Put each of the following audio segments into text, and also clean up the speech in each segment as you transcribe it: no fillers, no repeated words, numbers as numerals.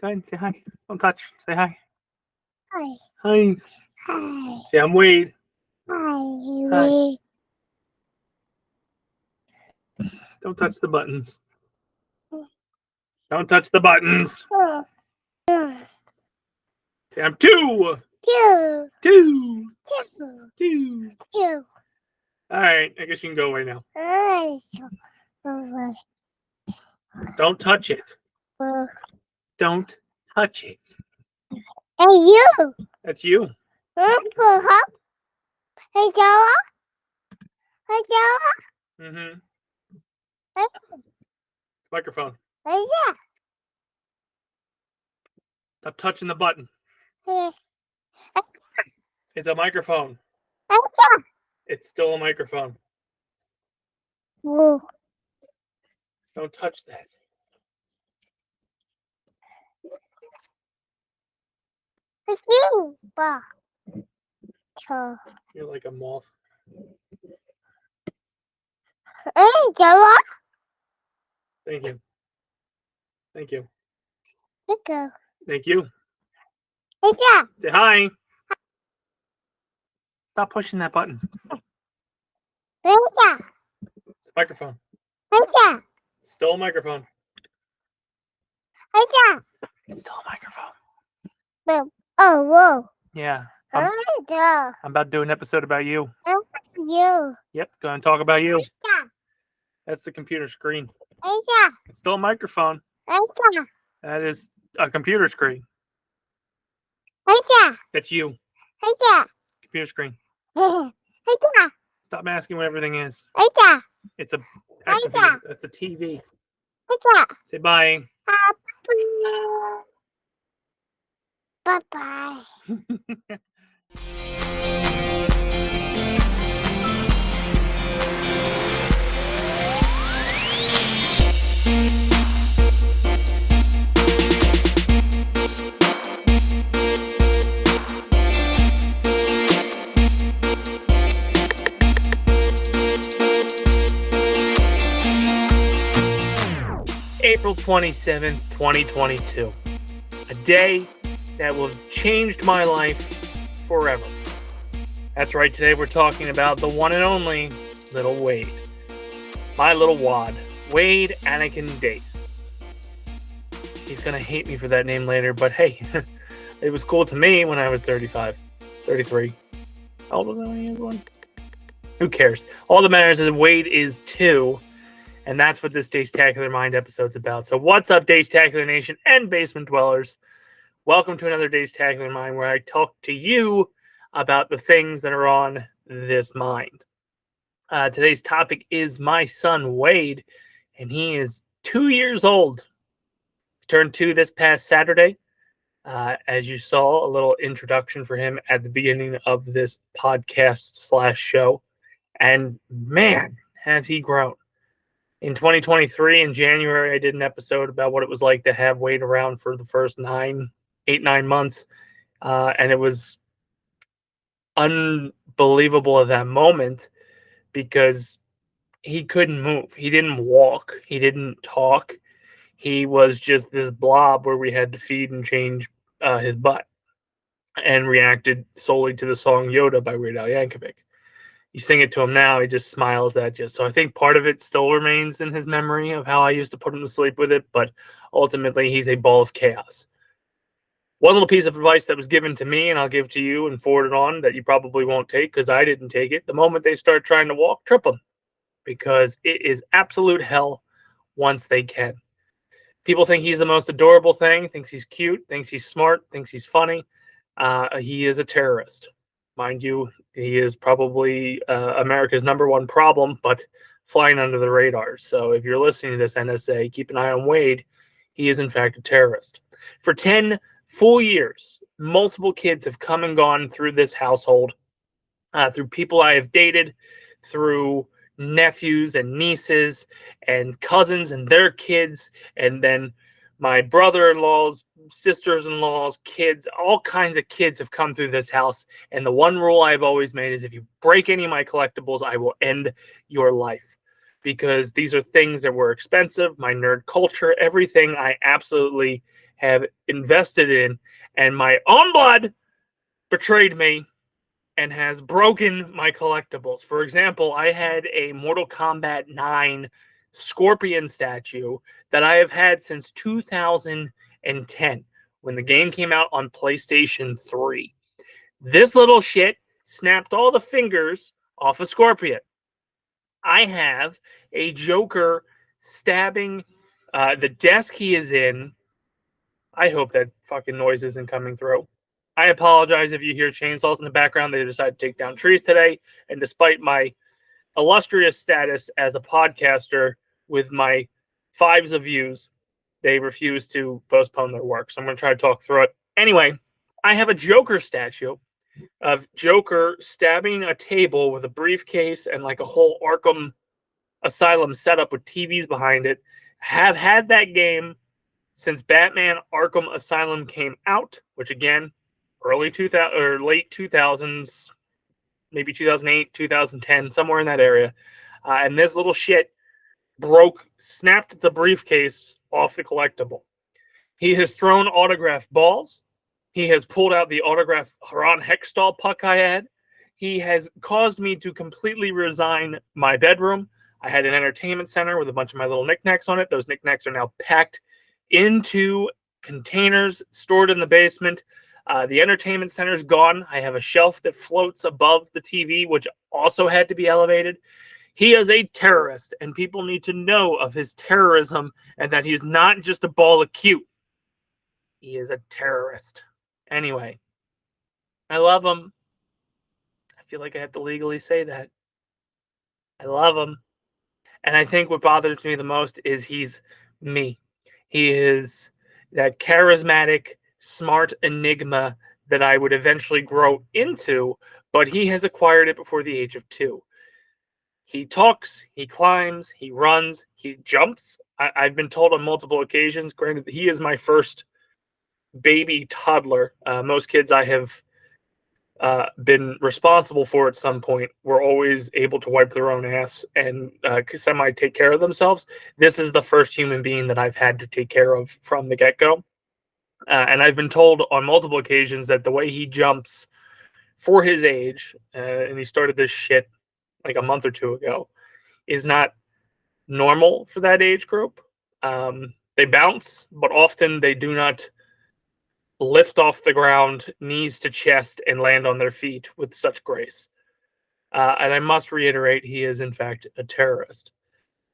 ahead, say hi. Don't touch. Say hi. Hi. Hi. Hi. Say I'm Wade. Hi. Don't touch the buttons. Don't touch the buttons. Say I'm two. Two. All right, I guess you can go away now. Don't touch it. Don't touch it. Hey, you. That's you. Hey, Joa. Hey, Joa. Mm-hmm. Hey, Microphone. yeah. Stop touching the button. Hey, It's a microphone. yeah. It's still a microphone. Whoa. Don't touch that. It's you. Bah. You're like a moth. Hey, Joa. Thank you. Thank you. Go. Thank you. Hey, yeah. Say hi. Stop pushing that button. Hey, yeah. Microphone. Hey, yeah. Still a microphone. Hey, yeah. It's still a microphone. Boom. Oh, whoa. Yeah. Hey, Joa. I'm about to do an episode about you. You. Yep, going to talk about you. Yeah. That's the computer screen. Hey, yeah. It's still a microphone. Hey, yeah. That is a computer screen. Hey, yeah. That's you. Hey, yeah. Computer screen. Hey, yeah. Stop asking what everything is. Hey, yeah. It's a Hey, actually, yeah. that's a TV. Hey, yeah. Say bye. Bye-bye. April 27th, 2022. A day that will have changed my life forever. That's right, today we're talking about the one and only Lil Wade. My little WAD. Wade Anakin Dace. He's going to hate me for that name later, but hey, it was cool to me when I was 35, 33. How old was I when he was one? Who cares? All that matters is that Wade is 2. And that's what this Dacetacular Mind episode's about. So what's up, Dacetacular Nation and Basement Dwellers? Welcome to another Dacetacular Mind, where I talk to you about the things that are on this mind. Today's topic is my son, Wade, and he is 2 years old. Turned 2 this past Saturday. As you saw, a little introduction for him at the beginning of this podcast / show. And man, has he grown. In 2023, in January, I did an episode about what it was like to have Wade around for the first 9 months. And it was unbelievable at that moment because he couldn't move. He didn't walk. He didn't talk. He was just this blob where we had to feed and change his butt, and reacted solely to the song Yoda by Wade Anakin. You sing it to him now, he just smiles at you. So I think part of it still remains in his memory of how I used to put him to sleep with it, but ultimately he's a ball of chaos. One little piece of advice that was given to me, and I'll give to you and forward it on, that you probably won't take because I didn't take it. The moment they start trying to walk, trip them, because it is absolute hell once they can. People think he's the most adorable thing, thinks he's cute, thinks he's smart, thinks he's funny. He is a terrorist. Mind you, he is probably America's #1 problem, but flying under the radar. So if you're listening to this, NSA, keep an eye on Wade. He is, in fact, a terrorist. For 10 full years, multiple kids have come and gone through this household, through people I have dated, through nephews and nieces and cousins and their kids, and then my brother-in-law's, sisters-in-law's kids. All kinds of kids have come through this house. And the one rule I've always made is if you break any of my collectibles, I will end your life. Because these are things that were expensive, my nerd culture, everything I absolutely have invested in, and my own blood betrayed me and has broken my collectibles. For example, I had a Mortal Kombat 9 Scorpion statue that I have had since 2010 when the game came out on PlayStation 3. This little shit snapped all the fingers off a Scorpion. I have a Joker stabbing the desk he is in. I hope that fucking noise isn't coming through. I apologize if you hear chainsaws in the background. They decided to take down trees today. And despite my illustrious status as a podcaster with my fives of views, they refuse to postpone their work. So I'm going to try to talk through it. Anyway, I have a Joker statue of Joker stabbing a table with a briefcase and like a whole Arkham Asylum setup with TVs behind it. Have had that game since Batman Arkham Asylum came out, which again, early 2000 or late 2000s, maybe 2008, 2010, somewhere in that area. And this little shit snapped the briefcase off the collectible. He has thrown autograph balls. He has pulled out the autograph Haran Hextall puck I had. He has caused me to completely resign my bedroom. I had an entertainment center with a bunch of my little knickknacks on it. Those knickknacks are now packed into containers stored in the basement. The entertainment center is gone. I have a shelf that floats above the TV, which also had to be elevated. He is a terrorist, and people need to know of his terrorism and that he's not just a ball of cute. He is a terrorist. Anyway, I love him. I feel like I have to legally say that. I love him. And I think what bothers me the most is he's me. He is that charismatic, smart enigma that I would eventually grow into, but he has acquired it before the age of 2. He talks, he climbs, he runs, he jumps. I've been told on multiple occasions, granted, he is my first baby toddler. Most kids I have been responsible for at some point were always able to wipe their own ass and semi take care of themselves. This is the first human being that I've had to take care of from the get-go. And I've been told on multiple occasions that the way he jumps for his age, and he started this shit like a month or 2 ago, is not normal for that age group. They bounce, but often they do not lift off the ground, knees to chest, and land on their feet with such grace. And I must reiterate, he is in fact a terrorist.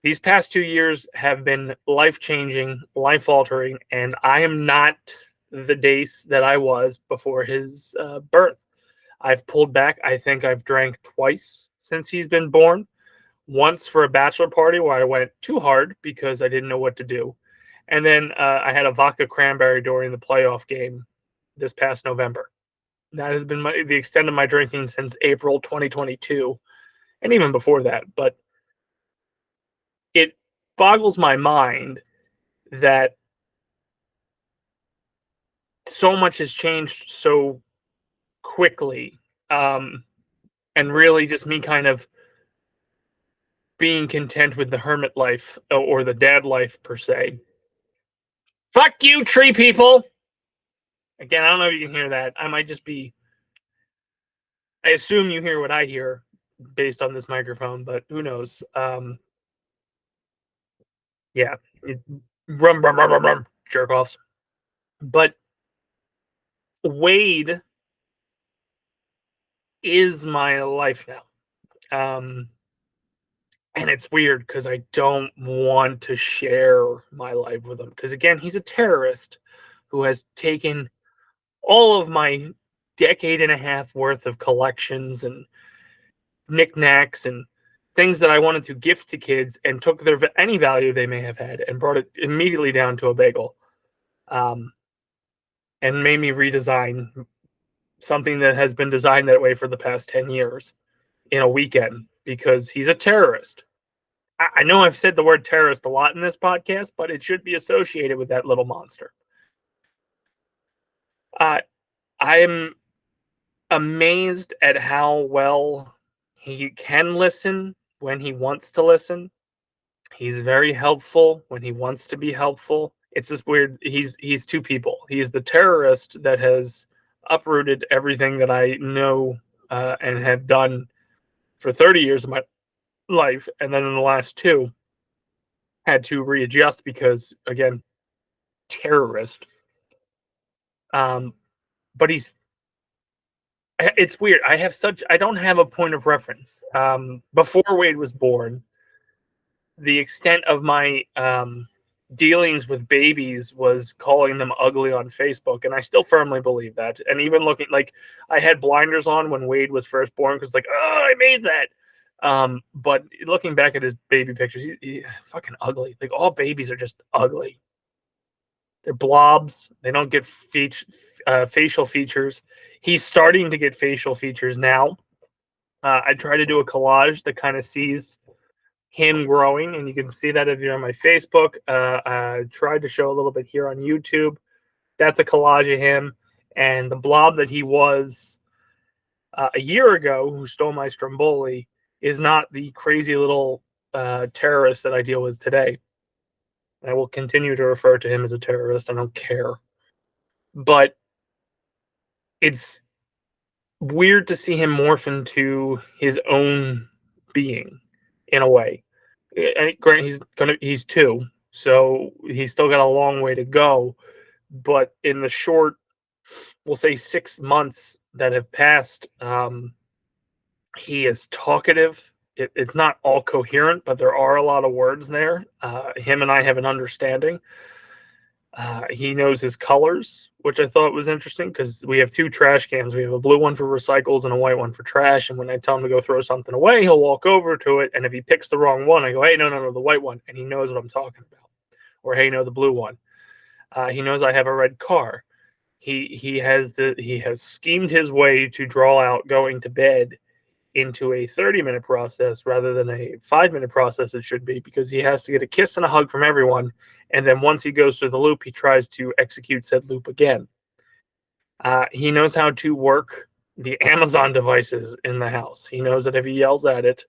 These past 2 years have been life-changing, life-altering, and I am not the Dace that I was before his birth. I've pulled back. I think I've drank twice since he's been born. Once for a bachelor party where I went too hard because I didn't know what to do. And then I had a vodka cranberry during the playoff game this past November. That has been the extent of my drinking since April 2022, and even before that. But it boggles my mind that so much has changed so quickly, and really just me kind of being content with the hermit life or the dad life per se. Fuck you, tree people! Again, I don't know if you can hear that. I might just be... I assume you hear what I hear based on this microphone, but who knows? Yeah. Rum, jerk-offs. But Wade is my life now. And it's weird because I don't want to share my life with him. Because again, he's a terrorist who has taken all of my decade and a half worth of collections and knickknacks and things that I wanted to gift to kids and took any value they may have had and brought it immediately down to a bagel, and made me redesign something that has been designed that way for the past 10 years in a weekend because he's a terrorist. I know I've said the word terrorist a lot in this podcast, but it should be associated with that little monster. I am amazed at how well he can listen when he wants to listen. He's very helpful when he wants to be helpful. it's this weird. He's two people. He's the terrorist that has uprooted everything that I know and have done for 30 years of my life, and then in the last two had to readjust because again, terrorist. Um, but it's weird. I don't have a point of reference. Before Wade was born, the extent of my dealings with babies was calling them ugly on Facebook, and I still firmly believe that. And even looking like I had blinders on when Wade was first born because like, oh, I made that. But looking back at his baby pictures, he fucking ugly. Like all babies are just ugly. They're blobs. They don't get facial features. He's starting to get facial features now. I try to do a collage that kind of sees him growing, and you can see that if you're on my Facebook. I tried to show a little bit here on YouTube. That's a collage of him, and the blob that he was a year ago, who stole my Stromboli, is not the crazy little terrorist that I deal with today. I will continue to refer to him as a terrorist. I don't care, but it's weird to see him morph into his own being in a way. And grant he's two, so he's still got a long way to go. But in the short, we'll say 6 months that have passed, he is talkative. It's not all coherent, but there are a lot of words there. Him and I have an understanding. He knows his colors, which I thought was interesting because we have two trash cans. We have a blue one for recycles and a white one for trash. And when I tell him to go throw something away, he'll walk over to it. And if he picks the wrong one, I go, hey, no, the white one. And he knows what I'm talking about. Or, hey, no, the blue one. He knows I have a red car. He has schemed his way to draw out going to bed into a 30-minute process rather than a 5-minute process it should be, because he has to get a kiss and a hug from everyone, and then once he goes through the loop, he tries to execute said loop again. He knows how to work the Amazon devices in the house. He knows that if he yells at it,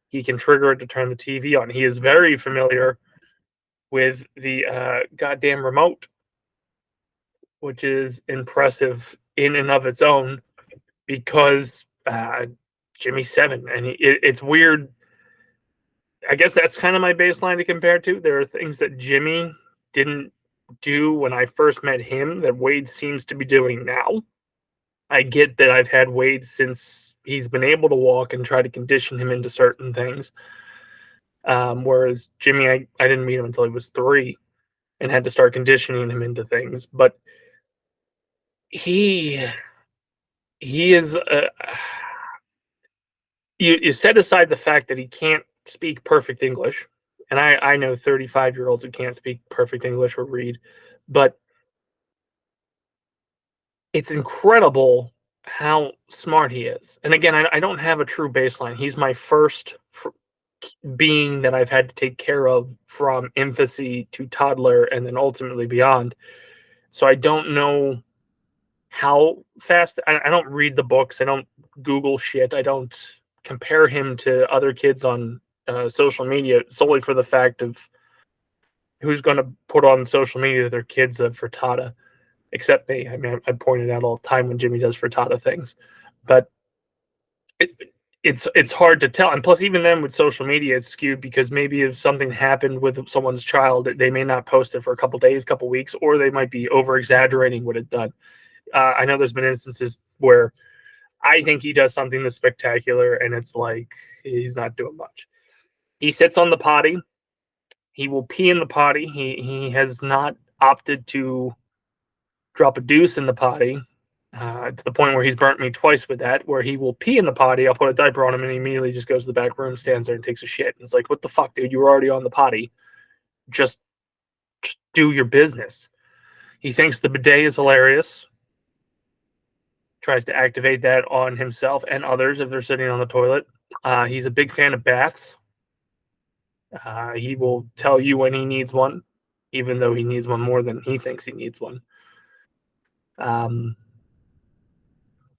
he can trigger it to turn the TV on. He is very familiar with the goddamn remote, which is impressive in and of its own because Jimmy's 7, and it's weird. I guess that's kind of my baseline to compare to. There are things that Jimmy didn't do when I first met him that Wade seems to be doing now. I get that I've had Wade since he's been able to walk and try to condition him into certain things. Whereas Jimmy, I didn't meet him until he was 3 and had to start conditioning him into things. But he is you set aside the fact that he can't speak perfect English, and I know 35-year-olds who can't speak perfect English or read, but it's incredible how smart he is. And again, I don't have a true baseline. He's my first being that I've had to take care of from infancy to toddler and then ultimately beyond. So I don't know how fast. I don't read the books. I don't Google shit. I don't compare him to other kids on social media solely for the fact of who's going to put on social media that their kids of frittata, except me. I mean, I point it out all the time when Jimmy does frittata things, but it's hard to tell. And plus, even then with social media, it's skewed because maybe if something happened with someone's child, they may not post it for a couple days, couple weeks, or they might be over exaggerating what it done. I know there's been instances where I think he does something that's spectacular, and it's like he's not doing much. He sits on the potty. He will pee in the potty. He has not opted to drop a deuce in the potty to the point where he's burnt me twice with that, where he will pee in the potty. I'll put a diaper on him, and he immediately just goes to the back room, stands there, and takes a shit. And it's like, what the fuck, dude? You were already on the potty. Just do your business. He thinks the bidet is hilarious. Tries to activate that on himself and others if they're sitting on the toilet. He's a big fan of baths. He will tell you when he needs one, even though he needs one more than he thinks he needs one.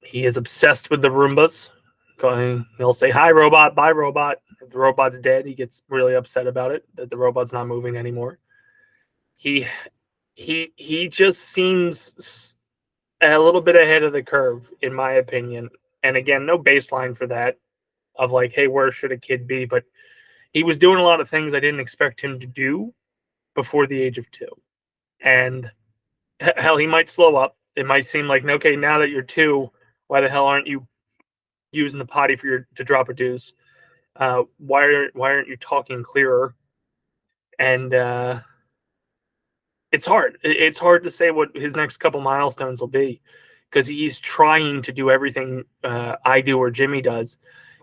He is obsessed with the Roombas. He'll say, hi, robot, bye, robot. If the robot's dead, he gets really upset about it, that the robot's not moving anymore. He he just seems a little bit ahead of the curve, in my opinion. And again, no baseline for that of like, hey, where should a kid be? But he was doing a lot of things I didn't expect him to do before the age of 2. And hell, he might slow up. It might seem like, okay, now that you're 2, why the hell aren't you using the potty for your to drop a deuce? Why aren't you talking clearer? And it's hard. It's hard to say what his next couple milestones will be because he's trying to do everything I do or Jimmy does.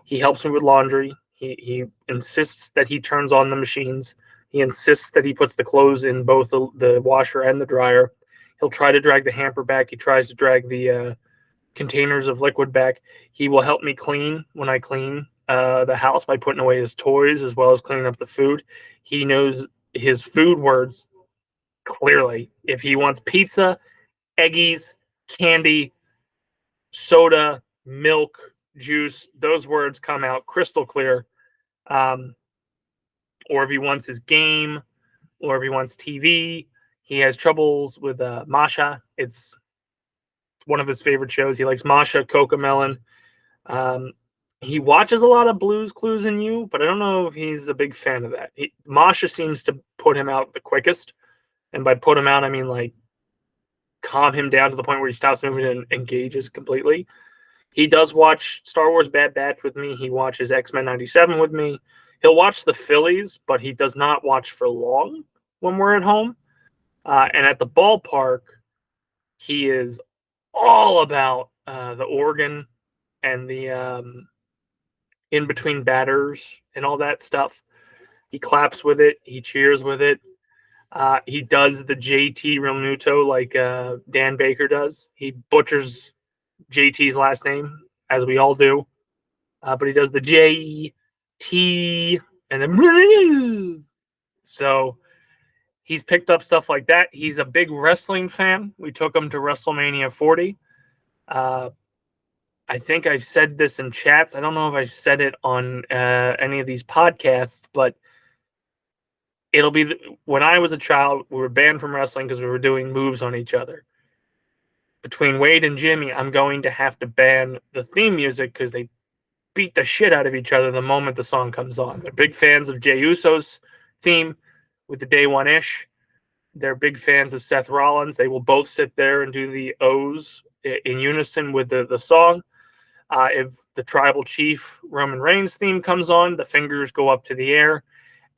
He helps me with laundry. He insists that he turns on the machines. He insists that he puts the clothes in both the washer and the dryer. He'll try to drag the hamper back. He tries to drag the containers of liquid back. He will help me clean when I clean the house by putting away his toys as well as cleaning up the food. He knows his food words clearly. If he wants pizza, eggies, candy, soda, milk, juice, those words come out crystal clear. Um, or if he wants his game, or if he wants TV, he has troubles with Masha. It's one of his favorite shows. He likes Masha, Cocomelon. Um, he watches a lot of Blues Clues and You, but I don't know if he's a big fan of that. Masha seems to put him out the quickest. And by put him out, I mean like calm him down to the point where he stops moving and engages completely. He does watch Star Wars Bad Batch with me. He watches X-Men 97 with me. He'll watch the Phillies, but he does not watch for long when we're at home. And at the ballpark, he is all about the organ and the in-between batters and all that stuff. He claps with it. He cheers with it. He does the JT Realmuto like Dan Baker does. He butchers JT's last name, as we all do. But he does the JT and then. So he's picked up stuff like that. He's a big wrestling fan. We took him to WrestleMania 40. I think I've said this in chats. I don't know if I've said it on any of these podcasts, but it'll be when I was a child, we were banned from wrestling because we were doing moves on each other. Between Wade and Jimmy, I'm going to have to ban the theme music because they beat the shit out of each other the moment the song comes on. They're big fans of Jey Uso's theme with the Day One Ish. They're big fans of Seth Rollins. They will both sit there and do the O's in unison with the song. If the Tribal Chief Roman Reigns theme comes on, the fingers go up to the air.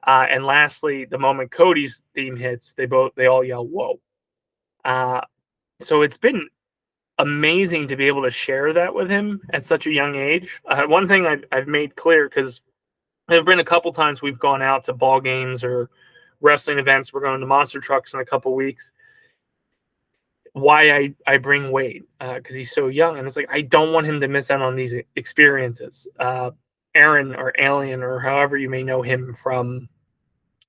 And lastly, the moment Cody's theme hits, they all yell "Whoa!" So it's been amazing to be able to share that with him at such a young age. One thing I've made clear, because there have been a couple times we've gone out to ball games or wrestling events. We're going to Monster Trucks in a couple weeks. Why I bring Wade, because he's so young, and it's like I don't want him to miss out on these experiences. Aaron or Alien or however you may know him from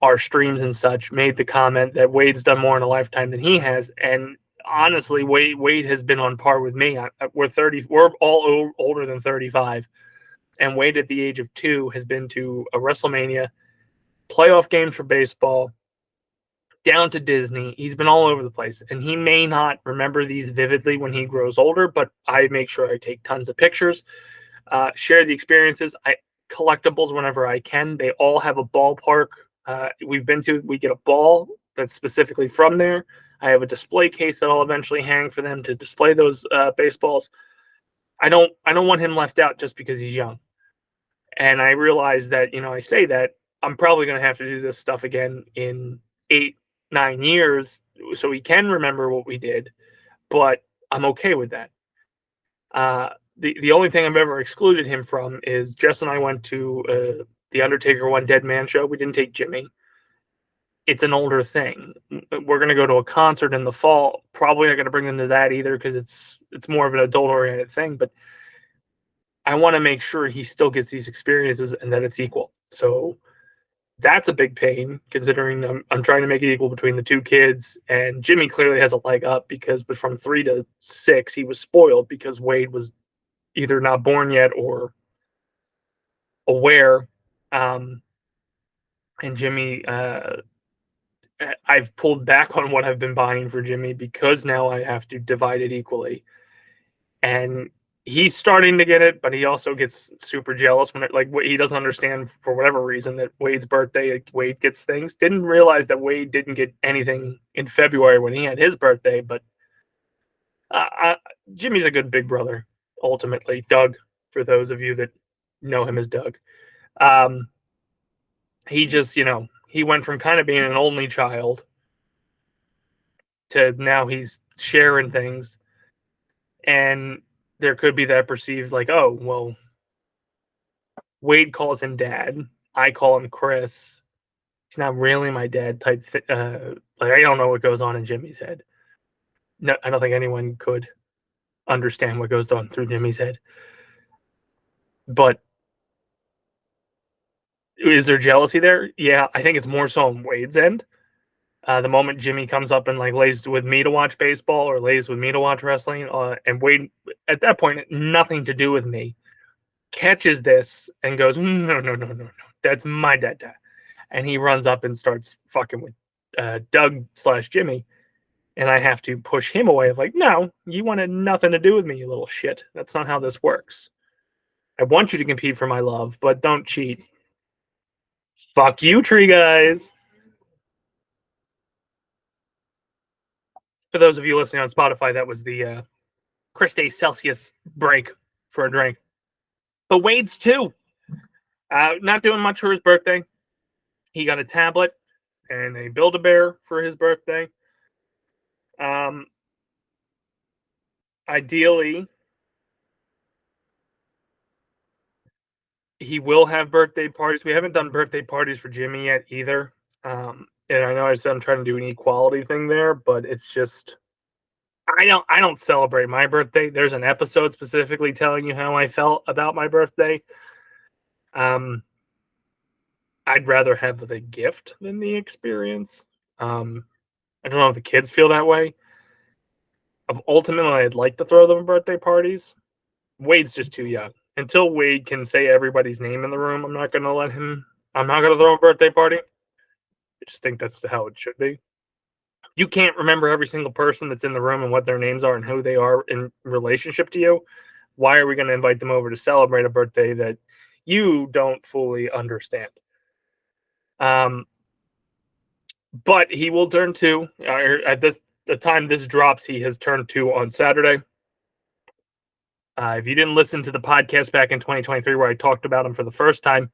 our streams and such made the comment that Wade's done more in a lifetime than he has, and honestly, Wade has been on par with me. We're 30. We're all older than 35, and Wade at the age of 2 has been to a WrestleMania, playoff games for baseball, down to Disney. He's been all over the place, and he may not remember these vividly when he grows older, but I make sure I take tons of pictures, share the experiences. I collectibles whenever I can. They all have a ballpark we get a ball that's specifically from there. I have a display case that I'll eventually hang for them to display those baseballs. I don't want him left out just because he's young. And I realize that, I say that I'm probably going to have to do this stuff again in 8-9 years so he can remember what we did, but I'm okay with that. The only thing I've ever excluded him from is Jess and I went to the Undertaker One Dead Man show. We didn't take Jimmy. It's an older thing. We're going to go to a concert in the fall. Probably not going to bring them to that either because it's more of an adult oriented thing. But I want to make sure he still gets these experiences and that it's equal. So that's a big pain considering I'm trying to make it equal between the two kids. And Jimmy clearly has a leg up but from 3 to 6, he was spoiled because Wade was either not born yet or aware. And Jimmy I've pulled back on what I've been buying for Jimmy because now I have to divide it equally. And he's starting to get it, but he also gets super jealous when he doesn't understand for whatever reason that Wade's birthday, Wade gets things. Didn't realize that Wade didn't get anything in February when he had his birthday, but Jimmy's a good big brother. Ultimately, Doug, for those of you that know him as Doug, um, he just he went from kind of being an only child to now he's sharing things, and there could be that perceived like, oh well, Wade calls him dad, I call him Chris. He's not really my dad type. Like I don't know what goes on in Jimmy's head. No, I don't think anyone could understand what goes on through Jimmy's head. But is there jealousy there? Yeah, I think it's more so on Wade's end. The moment Jimmy comes up and like lays with me to watch baseball or lays with me to watch wrestling, and Wade at that point nothing to do with me, catches this and goes, no, no, no, no, no, that's my dad, and he runs up and starts fucking with Doug / Jimmy, and I have to push him away. Of like, no, you wanted nothing to do with me, you little shit. That's not how this works. I want you to compete for my love, but don't cheat. Fuck you, Tree Guys. For those of you listening on Spotify, that was the Chris Day Celsius break for a drink. But Wade's too. Not doing much for his birthday. He got a tablet and a Build-A-Bear for his birthday. Ideally, he will have birthday parties. We haven't done birthday parties for Jimmy yet either. And I know I said I'm trying to do an equality thing there, but it's just I don't celebrate my birthday. There's an episode specifically telling you how I felt about my birthday. I'd rather have the gift than the experience. I don't know if the kids feel that way. Ultimately, I'd like to throw them birthday parties. Wade's just too young. Until Wade can say everybody's name in the room, I'm not going to let him. I'm not going to throw a birthday party. I just think that's how it should be. You can't remember every single person that's in the room and what their names are and who they are in relationship to you. Why are we going to invite them over to celebrate a birthday that you don't fully understand? But he will turn 2 at the time this drops. He has turned 2 on Saturday. If you didn't listen to the podcast back in 2023 where I talked about him for the first time,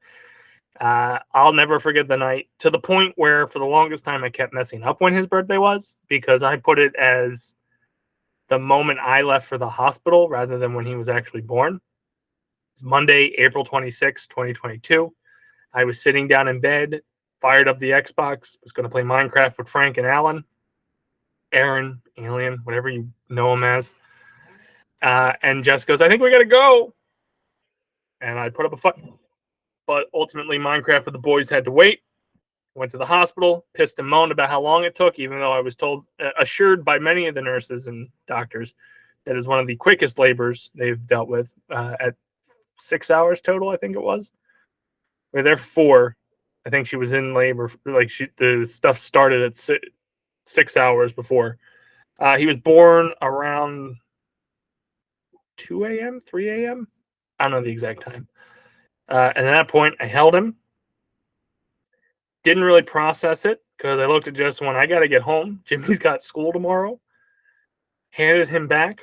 I'll never forget the night, to the point where for the longest time I kept messing up when his birthday was, because I put it as the moment I left for the hospital rather than when he was actually born. It's Monday, April 26, 2022. I was sitting down in bed, fired up the Xbox, was going to play Minecraft with Frank and Alan, Aaron, Alien, whatever you know him as. And Jess goes, I think we got to go. And I put up a fight. But ultimately, Minecraft with the boys had to wait. Went to the hospital, pissed and moaned about how long it took, even though I was told, assured by many of the nurses and doctors, that is one of the quickest labors they've dealt with at 6 hours total, I think it was. We were there for 4. I think she was in labor. The stuff started at 6 hours before. He was born around 2 a.m., 3 a.m. I don't know the exact time. And at that point, I held him. Didn't really process it because I looked at Jess when I got to get home. Jimmy's got school tomorrow. Handed him back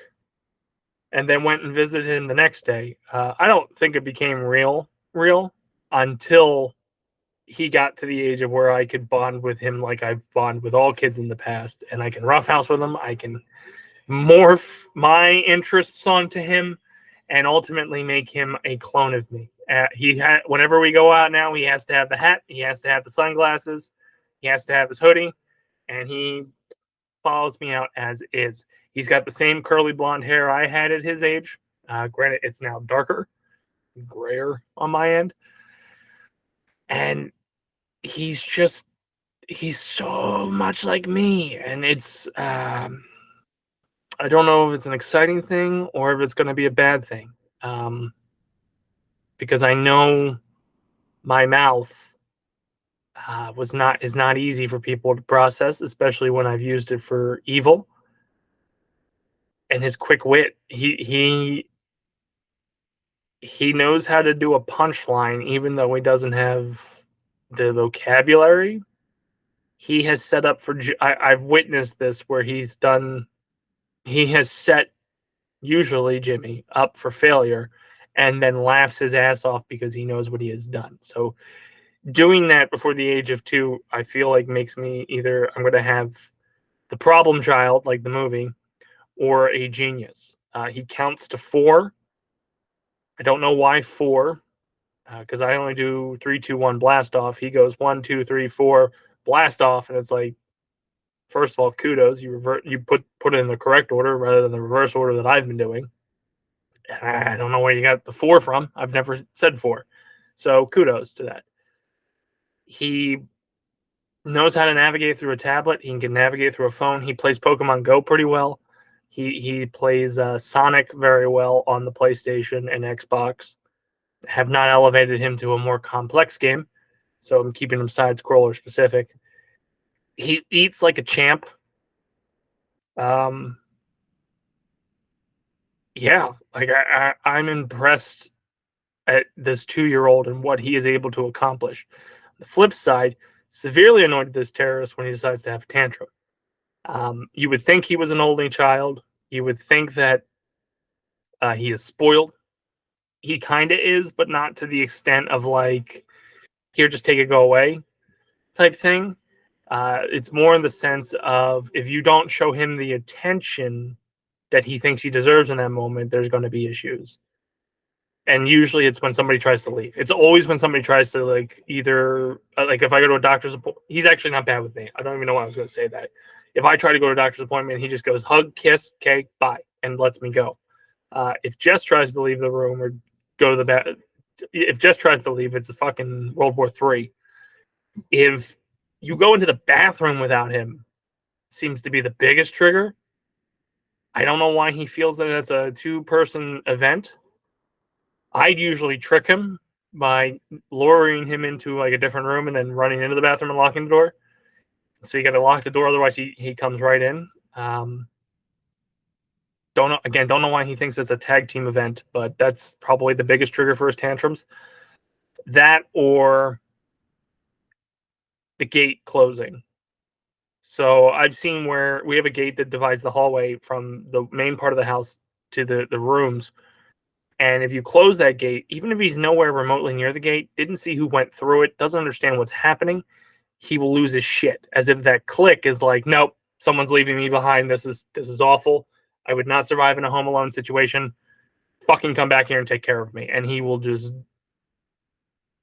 and then went and visited him the next day. I don't think it became real until he got to the age of where I could bond with him like I've bonded with all kids in the past, and I can roughhouse with him. I can morph my interests onto him and ultimately make him a clone of me. Whenever we go out now, he has to have the hat, he has to have the sunglasses, he has to have his hoodie, and he follows me out as is. He's got the same curly blonde hair I had at his age. Granted, it's now darker, grayer on my end. And he's so much like me. And it's, I don't know if it's an exciting thing or if it's going to be a bad thing. Because I know my mouth is not easy for people to process, especially when I've used it for evil. And his quick wit, he knows how to do a punchline, even though he doesn't have the vocabulary. He has set up for. I've witnessed this where he has set usually Jimmy up for failure, and then laughs his ass off because he knows what he has done. So doing that before the age of 2, I feel like makes me either I'm going to have the problem child, like the movie, or a genius. He counts to 4. I don't know why 4, because I only do 3, 2, 1 blast off. He goes 1, 2, 3, 4 blast off, and it's like, first of all, kudos. You put it in the correct order rather than the reverse order that I've been doing. I don't know where you got the 4 from. I've never said 4, so kudos to that. He knows how to navigate through a tablet. He can navigate through a phone. He plays Pokemon Go pretty well. He plays Sonic very well on the PlayStation and Xbox. Have not elevated him to a more complex game, so I'm keeping him side scroller specific. He eats like a champ. Yeah, like I'm impressed at this 2-year-old and what he is able to accomplish. The flip side, severely annoyed at this terrorist when he decides to have a tantrum. You would think he was an only child. You would think that he is spoiled. He kind of is, but not to the extent of like, here, just take it, go away type thing. It's more in the sense of if you don't show him the attention that he thinks he deserves in that moment, there's going to be issues. And usually it's when somebody tries to leave. It's always when somebody tries to like either like if I go to a doctor's appointment, he's actually not bad with me. I don't even know why I was going to say that. If I try to go to a doctor's appointment, he just goes hug, kiss, okay, bye, and lets me go. If Jess tries to leave the room or go to the bed, if Jess tries to leave, it's a fucking World War III. If you go into the bathroom without him, seems to be the biggest trigger. I don't know why he feels that it's a 2-person event. I'd usually trick him by luring him into like a different room and then running into the bathroom and locking the door. So you got to lock the door, otherwise he comes right in. Don't know why he thinks it's a tag team event, but that's probably the biggest trigger for his tantrums. That or the gate closing. So I've seen where we have a gate that divides the hallway from the main part of the house to the rooms. And if you close that gate, even if he's nowhere remotely near the gate, didn't see who went through it, doesn't understand what's happening, he will lose his shit. As if that click is like, nope, someone's leaving me behind. This is awful. I would not survive in a Home Alone situation. Fucking come back here and take care of me. And he will just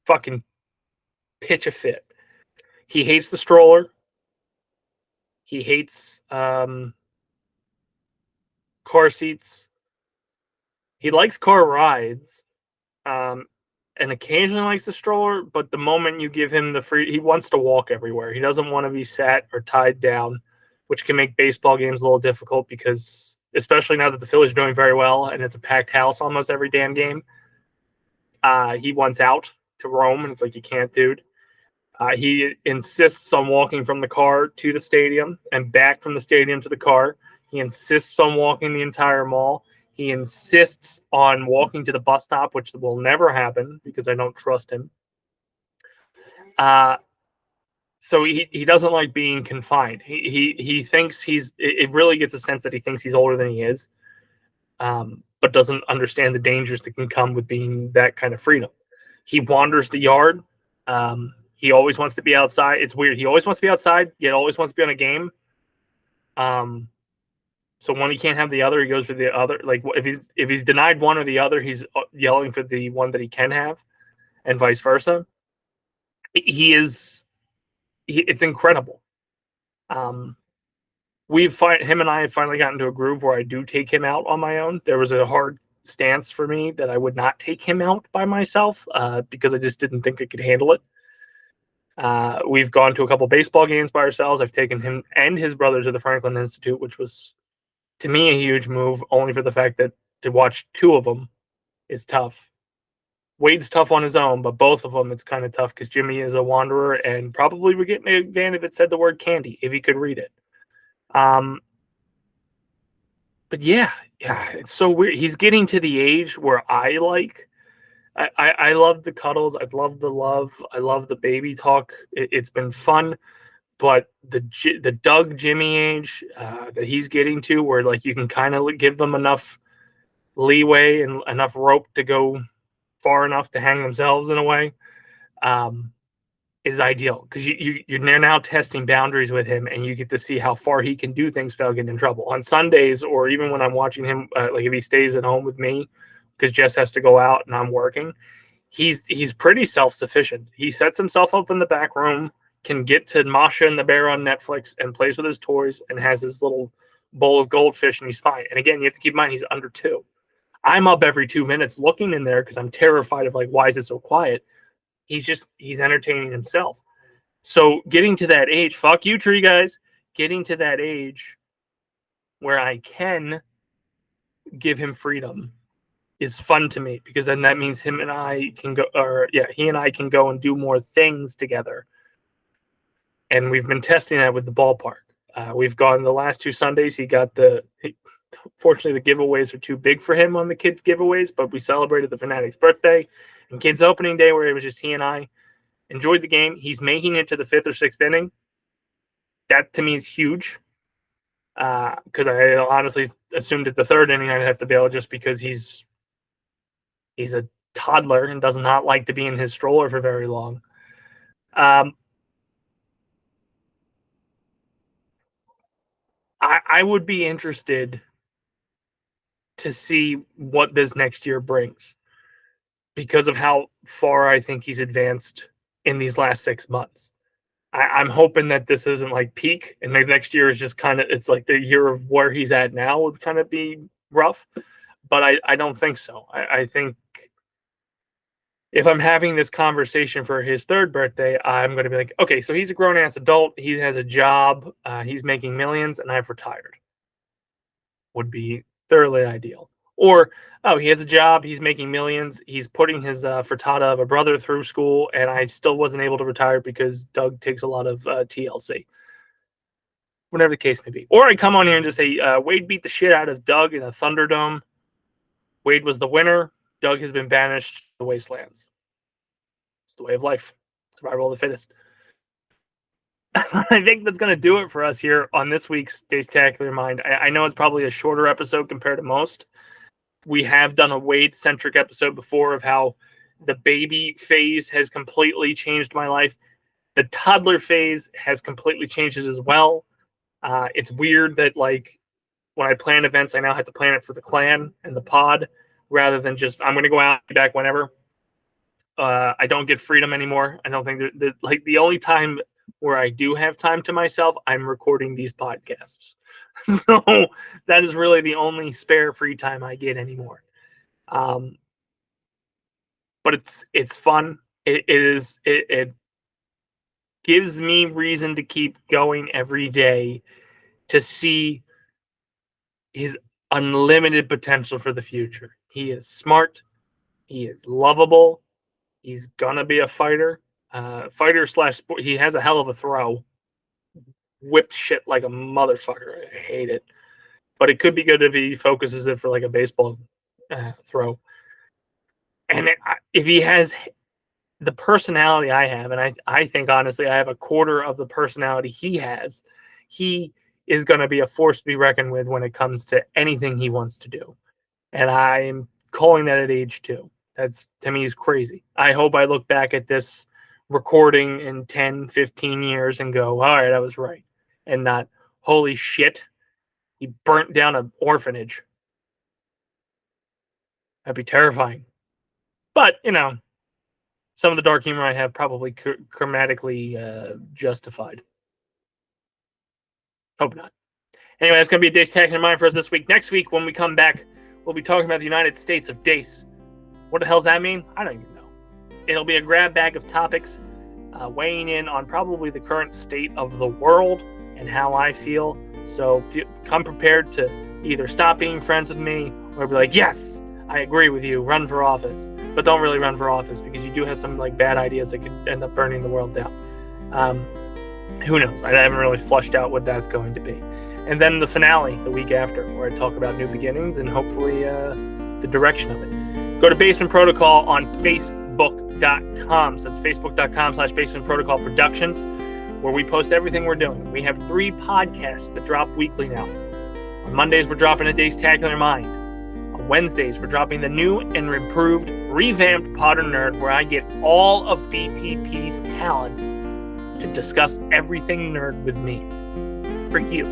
fucking pitch a fit. He hates the stroller. He hates car seats. He likes car rides. And occasionally likes the stroller, but the moment you give him the free, he wants to walk everywhere. He doesn't want to be sat or tied down, which can make baseball games a little difficult because, especially now that the Phillies are doing very well and it's a packed house almost every damn game, he wants out to roam, and it's like, you can't, dude. He insists on walking from the car to the stadium and back from the stadium to the car. He insists on walking the entire mall. He insists on walking to the bus stop, which will never happen because I don't trust him. So he doesn't like being confined. He thinks it really gets a sense that he thinks he's older than he is, but doesn't understand the dangers that can come with being that kind of freedom. He wanders the yard. He always wants to be outside. It's weird. He always wants to be outside, yet always wants to be on a game. So when he can't have the other, he goes for the other. Like if he's denied one or the other, he's yelling for the one that he can have, and vice versa. It's incredible. Him and I have finally gotten to a groove where I do take him out on my own. There was a hard stance for me that I would not take him out by myself because I just didn't think I could handle it. We've gone to a couple baseball games by ourselves. I've taken him and his brother to the Franklin Institute, which was, to me, a huge move, only for the fact that to watch 2 of them is tough. Wade's tough on his own, but both of them, it's kind of tough because Jimmy is a wanderer and probably would get made van if it said the word candy, if he could read it. But yeah, it's so weird. He's getting to the age where I love the cuddles. I love the love. I love the baby talk. It's been fun. But the Doug Jimmy age that he's getting to, where like you can kind of give them enough leeway and enough rope to go far enough to hang themselves in a way, is ideal because you're now testing boundaries with him, and you get to see how far he can do things without getting in trouble. On Sundays, or even when I'm watching him, like if he stays at home with me because Jess has to go out and I'm working, he's pretty self-sufficient. He sets himself up in the back room, can get to Masha and the Bear on Netflix and plays with his toys and has his little bowl of goldfish, and he's fine. And again, you have to keep in mind he's under 2. I'm up every 2 minutes looking in there because I'm terrified of like, why is it so quiet? He's entertaining himself. So getting to that age, fuck you, tree guys, getting to that age where I can give him freedom is fun to me, because then that means he and I can go and do more things together. And we've been testing that with the ballpark. We've gone the last 2 Sundays. Fortunately, the giveaways are too big for him on the kids' giveaways, but we celebrated the Fanatic's birthday and kids' opening day, where it was just he and I. Enjoyed the game. He's making it to the 5th or 6th inning. That to me is huge, because I honestly assumed at the 3rd inning I'd have to bail just because he's a toddler and does not like to be in his stroller for very long. I would be interested to see what this next year brings, because of how far I think he's advanced in these last 6 months. I'm hoping that this isn't like peak, and maybe next year is just kind of, it's like the year of where he's at now would kind of be rough. But I don't think so. I think if I'm having this conversation for his 3rd birthday, I'm going to be like, okay, so he's a grown-ass adult. He has a job. He's making millions, and I've retired. Would be thoroughly ideal. Or, oh, he has a job. He's making millions. He's putting his frittata of a brother through school, and I still wasn't able to retire because Doug takes a lot of TLC. Whatever the case may be. Or I come on here and just say, Wade beat the shit out of Doug in a Thunderdome. Wade was the winner. Doug has been banished to the wastelands. It's the way of life. Survival of the fittest. I think that's going to do it for us here on this week's Dacetacular Mind. I know it's probably a shorter episode compared to most. We have done a Wade-centric episode before of how the baby phase has completely changed my life. The toddler phase has completely changed it as well. It's weird that, like, when I plan events, I now have to plan it for the clan and the pod, rather than just, I'm going to go out and be back whenever. I don't get freedom anymore. I don't think that like the only time where I do have time to myself, I'm recording these podcasts. So that is really the only spare free time I get anymore. But it's fun. It gives me reason to keep going every day, to see his unlimited potential for the future. He is smart. He is lovable. He's gonna be a fighter. Fighter/sport. He has a hell of a throw. Whips shit like a motherfucker. I hate it. But it could be good if he focuses it for like a baseball throw. And if he has the personality I have, and I think honestly I have a quarter of the personality he has, he is going to be a force to be reckoned with when it comes to anything he wants to do. And I'm calling that at age 2. That's, to me, is crazy. I hope I look back at this recording in 10, 15 years and go, all right, I was right. And not, holy shit, he burnt down an orphanage. That'd be terrifying. But, you know, some of the dark humor I have probably chromatically justified. Hope not. Anyway, that's going to be a Dacetacular Mind for us this week. Next week, when we come back, we'll be talking about the United States of Dace. What the hell does that mean? I don't even know. It'll be a grab bag of topics, weighing in on probably the current state of the world and how I feel. So come prepared to either stop being friends with me or be like, yes, I agree with you, run for office. but don't really run for office because you do have some like bad ideas that could end up burning the world down. Who knows? I haven't really flushed out what that's going to be. And then the finale the week after, where I talk about new beginnings and hopefully the direction of it. Go to Basement Protocol on Facebook.com. So it's Facebook.com/Basement Protocol Productions, where we post everything we're doing. We have 3 podcasts that drop weekly now. On Mondays, we're dropping a Dacetacular Mind. On Wednesdays, we're dropping the new and improved, revamped Potter Nerd, where I get all of BPP's talent to discuss everything nerd with me. For you.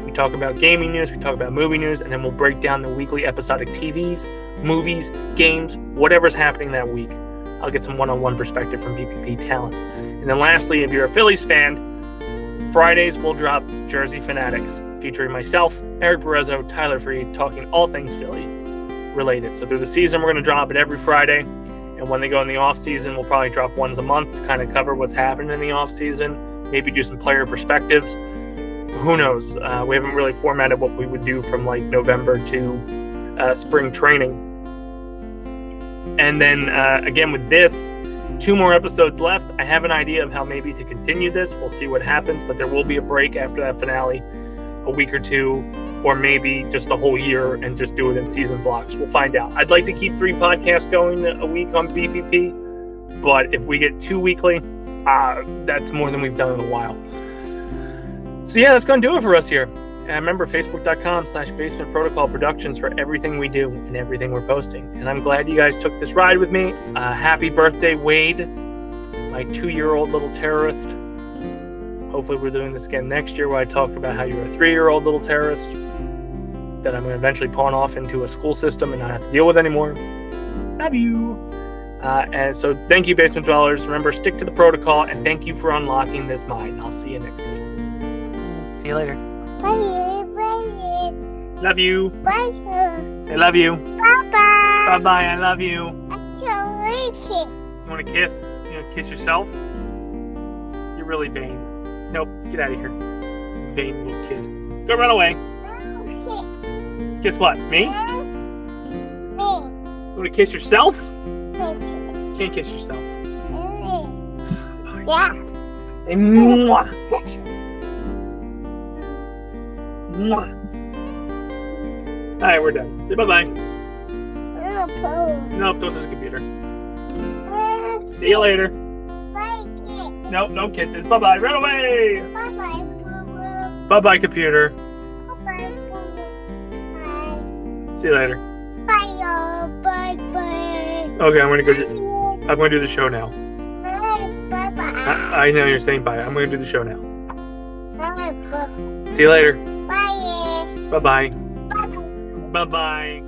We talk about gaming news, we talk about movie news, and then we'll break down the weekly episodic TVs, movies, games, whatever's happening that week. I'll get some one-on-one perspective from BPP talent. And then lastly, if you're a Phillies fan, Fridays we'll drop Jersey Fanatics, featuring myself, Eric Barrezo, Tyler Freed, talking all things Philly related. So through the season, we're going to drop it every Friday. And when they go in the off season, we'll probably drop once a month to kind of cover what's happened in the off season. Maybe do some player perspectives. Who knows? We haven't really formatted what we would do from like November to spring training. And then again with this, 2 more episodes left. I have an idea of how maybe to continue this. We'll see what happens, but there will be a break after that finale, a week or 2, or maybe just a whole year and just do it in season blocks. We'll find out. I'd like to keep 3 podcasts going a week on BPP, but if we get 2 weekly, that's more than we've done in a while. So yeah, that's going to do it for us here. And remember, Facebook.com/Basement Protocol Productions for everything we do and everything we're posting. And I'm glad you guys took this ride with me. Happy birthday, Wade, my 2-year-old little terrorist. Hopefully we're doing this again next year where I talk about how you're a 3-year-old little terrorist that I'm going to eventually pawn off into a school system and not have to deal with anymore. Love you. And so thank you, Basement Dwellers. Remember, stick to the protocol, and thank you for unlocking this mind. I'll see you next week. See you later. Bye. Love you. Bye. I love you. Bye. Bye-bye. I love you. I'm so lazy. You want to kiss? You want to kiss yourself? You're really vain. Nope. Get out of here. Vain little kid. Go run away. Okay. Kiss what? Me? You want to kiss yourself? Can't kiss yourself. Yeah. Mwah. Mwah. All right, we're done. Say bye-bye. Nope, don't touch the computer. See you later. Nope, no kisses. Bye-bye. Run away. Bye-bye, computer. See you later. Bye. Okay, I'm gonna do the show now. I know you're saying bye. I'm gonna do the show now. See you later. Bye. Bye-bye. Bye-bye.